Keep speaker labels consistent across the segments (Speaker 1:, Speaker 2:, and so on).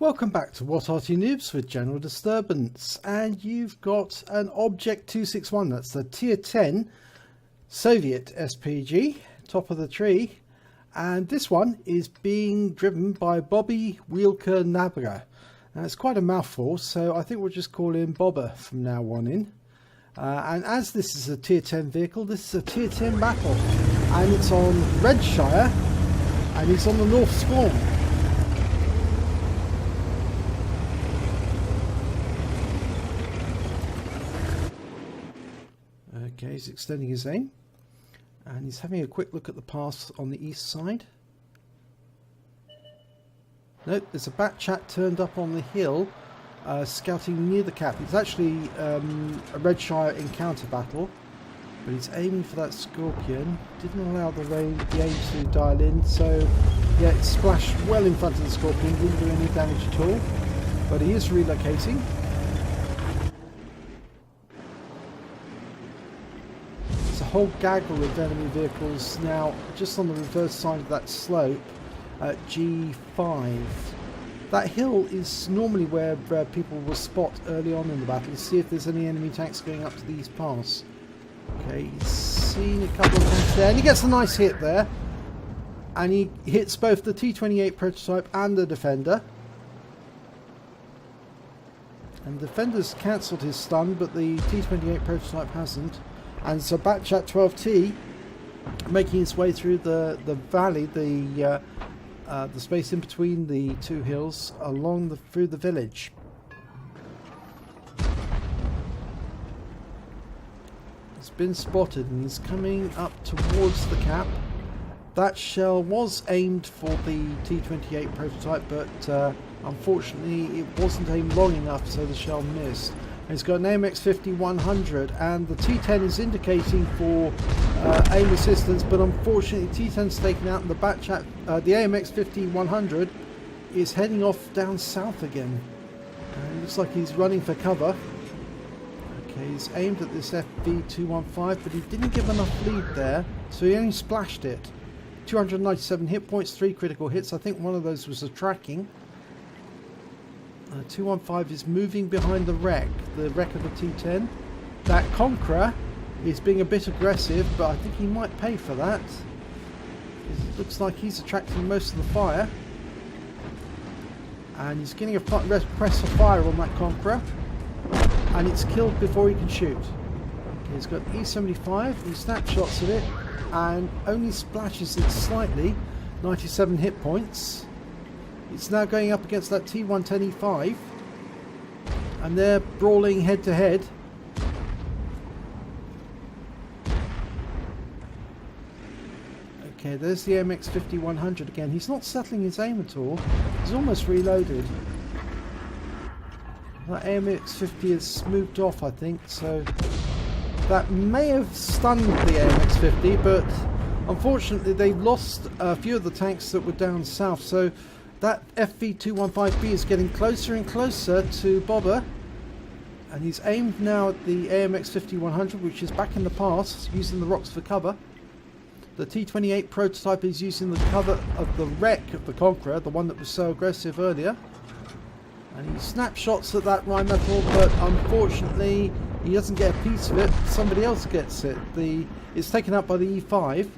Speaker 1: Welcome back to What Arty Noobs with General Disturbance, and you've got an Object 261, that's the Tier 10 Soviet SPG, top of the tree, and this one is being driven by Bobby Wielka Nabra. Now it's quite a mouthful, so I think we'll just call him Bobber from now on in. And as this is a Tier 10 vehicle, this is a Tier 10 battle, and it's on Redshire, and he's on the North Spawn. Okay, he's extending his aim, and he's having a quick look at the pass on the east side. Nope, there's a bat chat turned up on the hill, scouting near the cap. It's actually a Redshire encounter battle, but he's aiming for that Scorpion. Didn't allow the aim to dial in, so yeah, it splashed well in front of the Scorpion, didn't do any damage at all, but he is relocating. Whole gaggle of enemy vehicles now just on the reverse side of that slope at G5. That hill is normally where people will spot early on in the battle to see if there's any enemy tanks going up to the east pass. Okay, he's seen a couple of tanks there, and he gets a nice hit there, and he hits both the T-28 prototype and the Defender. And the Defender's cancelled his stun, but the T-28 prototype hasn't. And so Batchat 12T making its way through the valley, the space in between the two hills, through the village. It's been spotted and he's coming up towards the cap. That shell was aimed for the T-28 prototype, but unfortunately it wasn't aimed long enough, so the shell missed. It's got an AMX50-100, and the T10 is indicating for aim assistance, but unfortunately T10's taken out, and the Batchat, the AMX50-100 is heading off down south again. It looks like he's running for cover. Okay, he's aimed at this FV215, but he didn't give enough lead there, so he only splashed it. 297 hit points, 3 critical hits. I think one of those was a tracking. 215 is moving behind the wreck of the T10. That Conqueror is being a bit aggressive, but I think he might pay for that. It looks like he's attracting most of the fire. And he's getting a press of fire on that Conqueror. And it's killed before he can shoot. Okay, he's got E75, he snapshots of it, and only splashes it slightly. 97 hit points. It's now going up against that T110E5, and they're brawling head to head. Okay, there's the MX50-100 again. He's not settling his aim at all. He's almost reloaded. That AMX50 has moved off, I think, so that may have stunned the AMX50, but unfortunately they've lost a few of the tanks that were down south, so that FV215B is getting closer and closer to Bobber, and he's aimed now at the AMX50-100, which is back in the pass, using the rocks for cover. The T-28 prototype is using the cover of the wreck of the Conqueror, the one that was so aggressive earlier. And he snapshots at that Rheinmetall, but unfortunately he doesn't get a piece of it, somebody else gets it. It's taken out by the E5.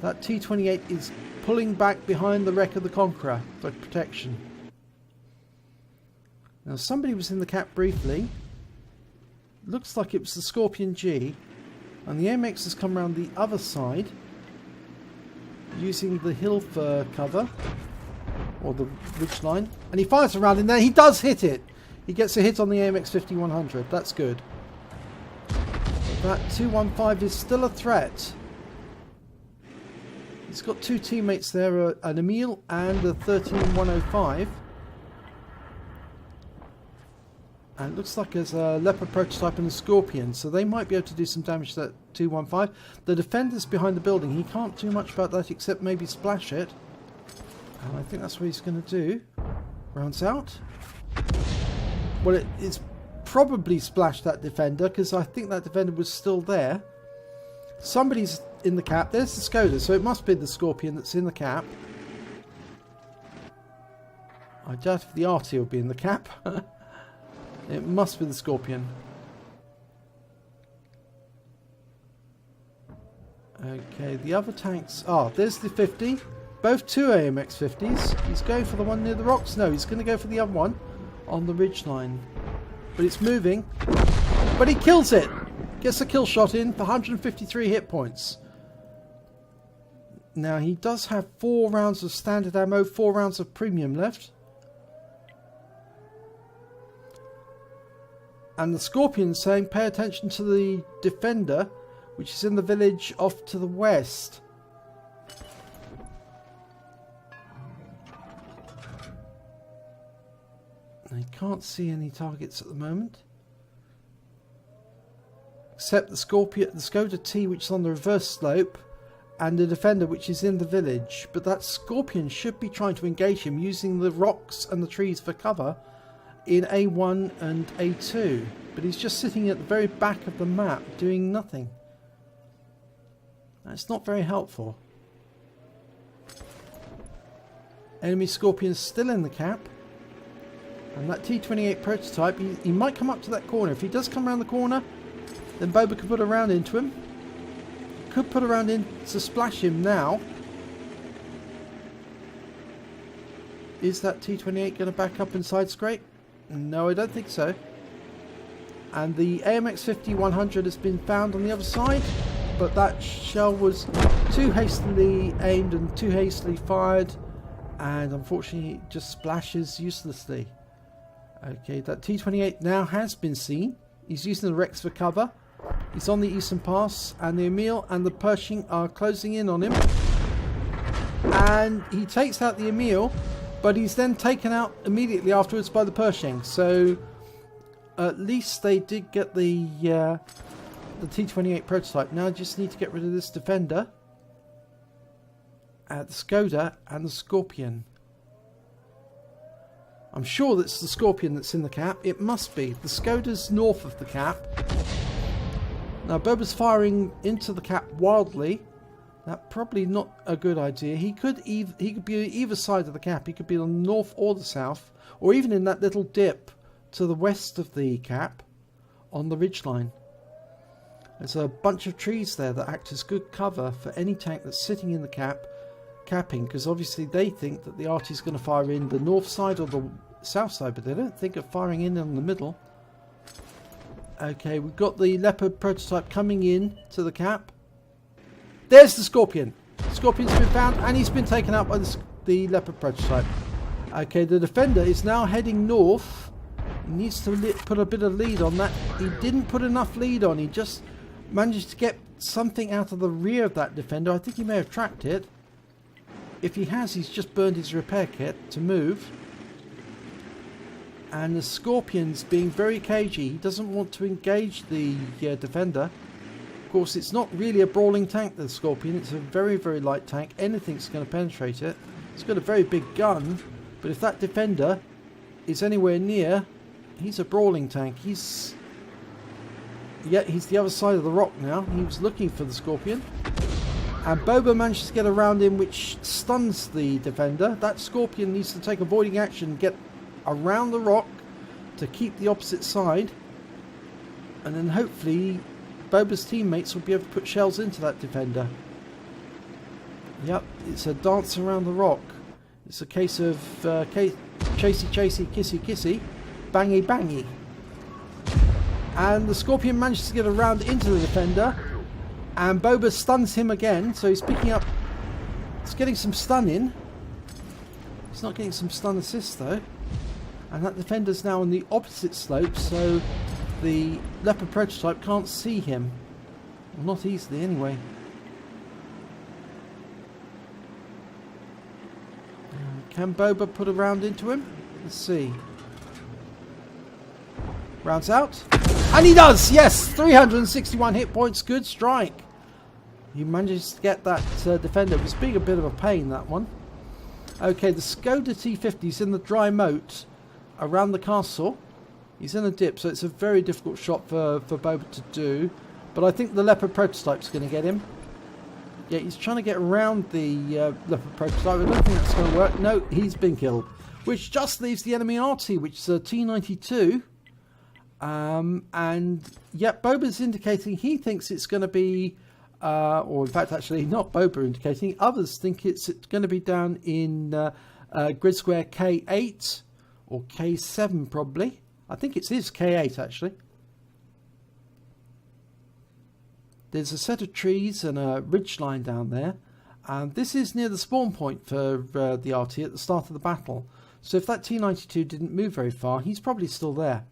Speaker 1: That T-28 is pulling back behind the wreck of the Conqueror for protection. Now somebody was in the cap briefly. Looks like it was the Scorpion G, and the MX has come around the other side using the hill for cover, or the ridgeline, and he fires around in there. He does hit it. He gets a hit on the AMX50-100. That's good. That 215 is still a threat. He's got two teammates there, an Emil and a 13105. And it looks like there's a Leopard prototype and a Scorpion, so they might be able to do some damage to that 215. The Defender's behind the building. He can't do much about that except maybe splash it. And I think that's what he's going to do. Rounds out. Well, it's probably splashed that Defender, because I think that Defender was still there. Somebody's in the cap. There's the Skoda, so it must be the Scorpion that's in the cap. I doubt if the Arty will be in the cap. It must be the Scorpion. Okay, the other tanks... Ah, there's the 50. Both two AMX 50s. He's going for the one near the rocks. No, he's going to go for the other one on the ridgeline. But it's moving. But he kills it. Gets a kill shot in for 153 hit points. Now, he does have 4 rounds of standard ammo, 4 rounds of premium left. And the Scorpion's saying, pay attention to the Defender, which is in the village off to the west. I can't see any targets at the moment. Except the Scorpion, the Skoda T, which is on the reverse slope, and the Defender, which is in the village. But that Scorpion should be trying to engage him using the rocks and the trees for cover in A1 and A2. But he's just sitting at the very back of the map doing nothing. That's not very helpful. Enemy Scorpion's still in the cap. And that T28 prototype, he might come up to that corner. If he does come around the corner, then Boba could put a round into him. Could put a round in to splash him now. Is that T28 going to back up and side scrape? No, I don't think so. And the AMX 50-100 has been found on the other side. But that shell was too hastily aimed and too hastily fired. And unfortunately it just splashes uselessly. Okay, that T28 now has been seen. He's using the Rex for cover. He's on the eastern pass, and the Emil and the Pershing are closing in on him. And he takes out the Emil, but he's then taken out immediately afterwards by the Pershing. So at least they did get the T28 prototype. Now I just need to get rid of this Defender, the Skoda, and the Scorpion. I'm sure that's the Scorpion that's in the cap. It must be. The Skoda's north of the cap. Now Boba's firing into the cap wildly. That's probably not a good idea. He could be either side of the cap. He could be on the north or the south, or even in that little dip to the west of the cap on the ridgeline. There's a bunch of trees there that act as good cover for any tank that's sitting in the capping, because obviously they think that the Arty's going to fire in the north side or the south side, but they don't think of firing in on the middle. Okay, we've got the Leopard prototype coming in to the cap. There's the Scorpion. Scorpion's been found, and he's been taken out by the Leopard prototype. Okay, the Defender is now heading north. He needs to put a bit of lead on that. He didn't put enough lead on. He just managed to get something out of the rear of that Defender. I think he may have tracked it. If he has, he's just burned his repair kit to move. And the Scorpion's being very cagey. He doesn't want to engage the Defender. Of course, it's not really a brawling tank, the Scorpion. It's a very, very light tank. Anything's going to penetrate it. It's got a very big gun. But if that Defender is anywhere near, he's a brawling tank. He's the other side of the rock now. He was looking for the Scorpion. And Boba manages to get around him, which stuns the Defender. That Scorpion needs to take avoiding action and get around the rock to keep the opposite side. And then hopefully Boba's teammates will be able to put shells into that Defender. Yep, it's a dance around the rock. It's a case of chasey chasey, kissy kissy, bangy bangy. And the Scorpion manages to get around into the Defender. And Boba stuns him again, so he's picking up... He's getting some stun in. He's not getting some stun assist though. And that Defender's now on the opposite slope, so the Leopard prototype can't see him. Well, not easily anyway. Can Boba put a round into him? Let's see. Rounds out. And he does! Yes! 361 hit points. Good strike. He manages to get that Defender. It was being a bit of a pain, that one. Okay, the Skoda T50 is in the dry moat around the castle. He's in a dip, so it's a very difficult shot for Boba to do. But I think the Leopard prototype's going to get him. Yeah, he's trying to get around the Leopard prototype. I don't think that's going to work. No, he's been killed. which just leaves the enemy Arty, which is a T92. And yep, Boba's indicating he thinks it's going to be, or in fact actually not Boba indicating, others think it's going to be down in grid square K8 or K7 probably. I think it is K8 actually. There's a set of trees and a ridge line down there, and this is near the spawn point for the Arty at the start of the battle. So if that T92 didn't move very far, he's probably still there.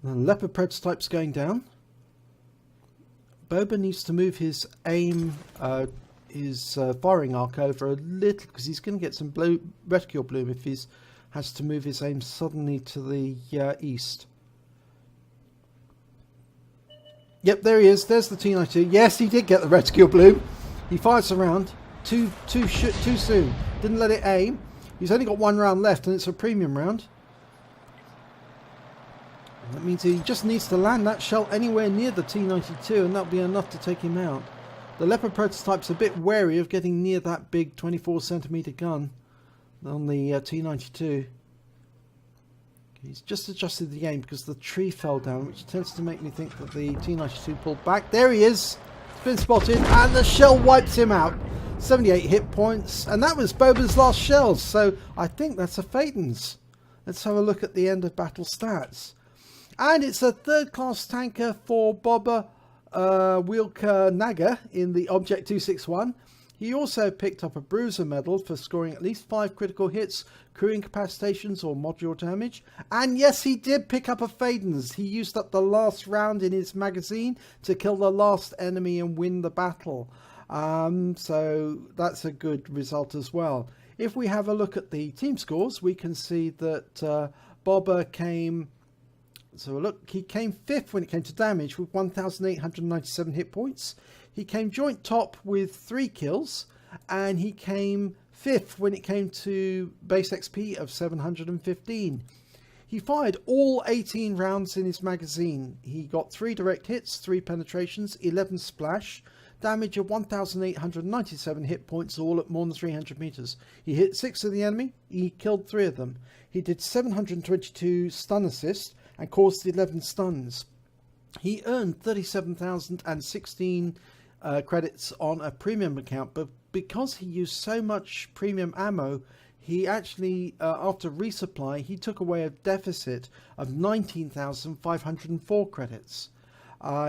Speaker 1: The Leopard prototype's going down. Boba needs to move his aim, his firing arc over a little, because he's going to get some reticule bloom if he has to move his aim suddenly to the east. Yep, there he is. There's the T92. Yes, he did get the reticule bloom. He fires around too soon. Didn't let it aim. He's only got one round left, and it's a premium round. That means he just needs to land that shell anywhere near the T92, and that'll be enough to take him out. The Leopard prototype's a bit wary of getting near that big 24cm gun on the T92. He's just adjusted the aim because the tree fell down, which tends to make me think that the T92 pulled back. There he is. It's been spotted, and the shell wipes him out. 78 hit points, and that was Boba's last shells, so I think that's a Fadin's. Let's have a look at the end of battle stats. And it's a third-class tanker for Boba Wielka Naga in the Object 261. He also picked up a Bruiser medal for scoring at least 5 critical hits, crew incapacitations or module damage. And yes, he did pick up a Fadin's. He used up the last round in his magazine to kill the last enemy and win the battle. So that's a good result as well. If we have a look at the team scores, we can see that Boba came... So look, he came 5th when it came to damage with 1,897 hit points. He came joint top with 3 kills, and he came 5th when it came to base XP of 715. He fired all 18 rounds in his magazine. He got 3 direct hits, 3 penetrations, 11 splash, damage of 1,897 hit points, all at more than 300 meters. He hit 6 of the enemy, he killed 3 of them. He did 722 stun assists and caused 11 stuns. He earned 37,016 credits on a premium account, but because he used so much premium ammo, he actually, after resupply, he took away a deficit of 19,504 credits.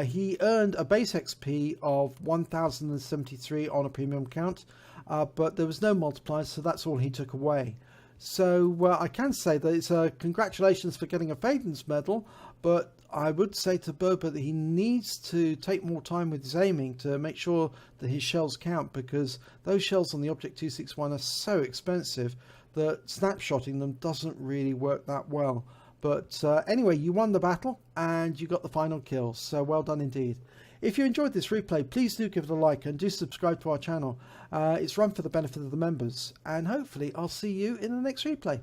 Speaker 1: He earned a base XP of 1,073 on a premium account, but there was no multiplier, so that's all he took away. So I can say that it's congratulations for getting a Fadin's medal, but I would say to Boba that he needs to take more time with his aiming to make sure that his shells count, because those shells on the Object 261 are so expensive that snapshotting them doesn't really work that well. But anyway, you won the battle and you got the final kill, so well done indeed. If you enjoyed this replay, please do give it a like and do subscribe to our channel. It's run for the benefit of the members, and hopefully I'll see you in the next replay.